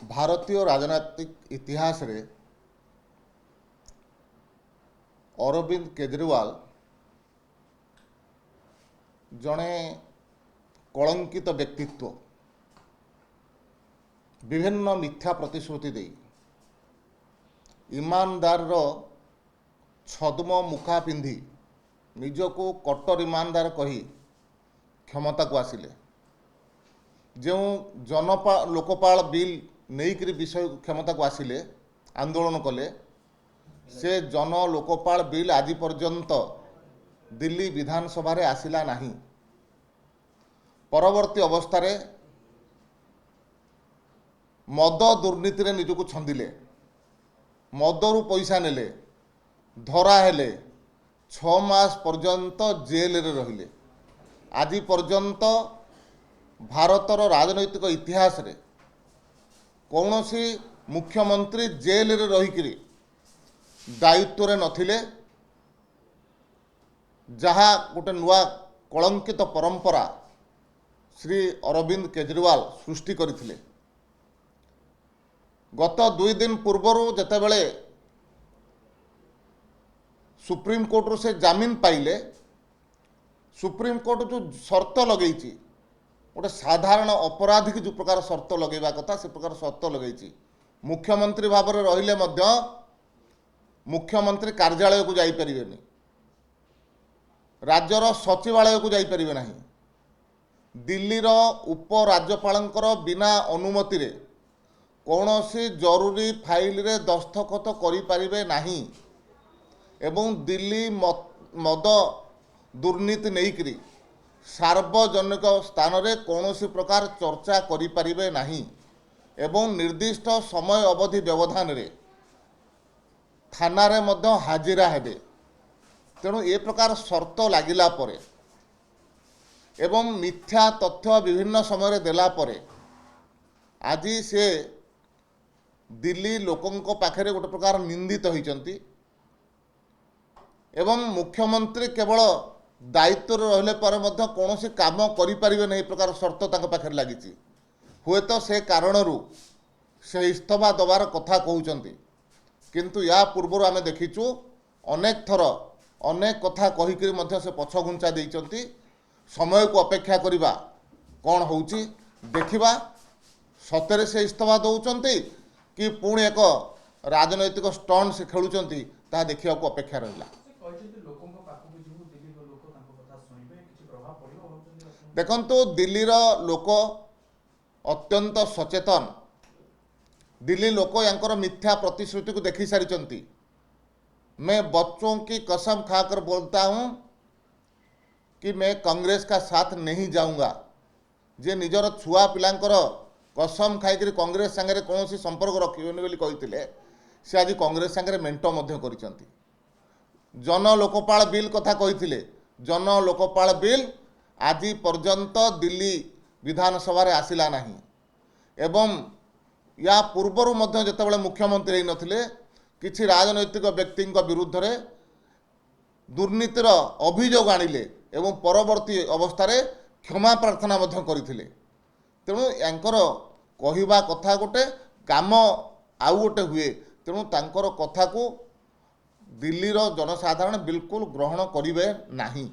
भारतीय राजनैतिक इतिहास रे अरविंद केजरीवाल जड़े कलंकित व्यक्तित्व विभिन्न मिथ्या प्रतिश्रुति दे ईमानदार छद्म मुखा पिंधि निजको कट्टर ईमानदार कही क्षमता को आसिले जो लोकपाल बिल नहींकरी विषय क्षमता को आसिले आंदोलन कले से जन लोकपाल बिल आज पर्यंत दिल्ली विधानसभा रे आसिला नहीं। परवर्ती अवस्था रे मद दुर्नीति रे निजको छंदिले मदरु पैसा नेले धरा हेले 6 मास पर्यंत जेल रे रहिले। आज पर्यंत भारतर राजनैतिक इतिहास रे कौनसी मुख्यमंत्री जेल रे रहिकिरी दायित्व रे नथिले जहाँ गोटे नुआ कलंकित परंपरा श्री अरविंद केजरीवाल सृष्टि करथिले। गत 2 दिन पूर्वर जेतेबेले सुप्रीम कोर्ट रो से जामीन पाइले सुप्रीम कोर्ट जो शर्त लगेची गोटे साधारण अपराधी की जो प्रकार शर्त लगेवा कथा से प्रकार शर्त लगेची मुख्यमंत्री भाव में रहिले मध्य मुख्यमंत्री कार्यालय को जाई परिबेनी राज्यर सचिवालय को जाई परिबे नाही दिल्ली रो उपराज्यपालंकर बिना अनुमति रे कौनसी जरूरी फाइल रे दस्तखत करि परिबे नाही एवं दिल्ली मद दुर्नीति नहींकरी सार्वजनिक स्थान रे कौनसी प्रकार चर्चा करि परिबे नाही एवं निर्दिष्ट समय अवधि व्यवधान रे थाना रे मध्य हाजिरा हेबे। तेणु ए प्रकार शर्त लागिला परे एवं मिथ्या तथ्य विभिन्न समय रे देला परे आज से दिल्ली लोकंक पाखरे गोटे प्रकार निंदित होइचंती एवं मुख्यमंत्री केवल दायित्व रहिले पर मध्य कौनसी काम करि परिबे नहीं प्रकार शर्त तांक पाखरे लागिची। हुए तो से कारणरू से इस्तीफा दबार कथा कहउचंती किंतु या पूर्व आमे देखिचु अनेक थर अनेक कथा कहिकरी मध्य से पछ घुंचा देइचंती। समय को अपेक्षा करिबा कौन होउची देखिबा सतरे से इस्तीफा दउचंती कि पुणी एक राजनैतिक स्टंट से खेलुचंती ता देखिया को अपेक्षा रहिला। देखंतु दिल्ली रो लोक अत्यंत सचेतन दिल्ली लोक यांकर मिथ्या प्रतिश्रुति को देखी सारी। मैं बच्चों की कसम खाकर बोलता हूं कि मैं कांग्रेस का साथ नहीं जाऊंगा। जे निजर छुआ पिलांकर कसम खाई कांग्रेस संगे कौन संपर्क रखिबेनि बोली कहिथिले से आज कांग्रेस संगे मेंट मध्य करिसंती। जन लोकपाल बिल कथा कहिथिले जन लोकपाल बिल आज पर्यंत दिल्ली विधानसभा रे आसिला नहीं एवं या पूर्वर मध्य जेतेबेले मुख्यमंत्री नथिले किछि राजनैतिक व्यक्ति विरुद्ध रे दुर्नीतिर अभियोग आनिले एवं परवर्ती अवस्था रे क्षमा प्रार्थना मध्य करथिले। तेणु यांकर कहिबा कथा गोटे काम आउ गोटे हुए तेणु तांकर कथा को दिल्ली रो जनसाधारण बिल्कुल ग्रहण करिवे नाही।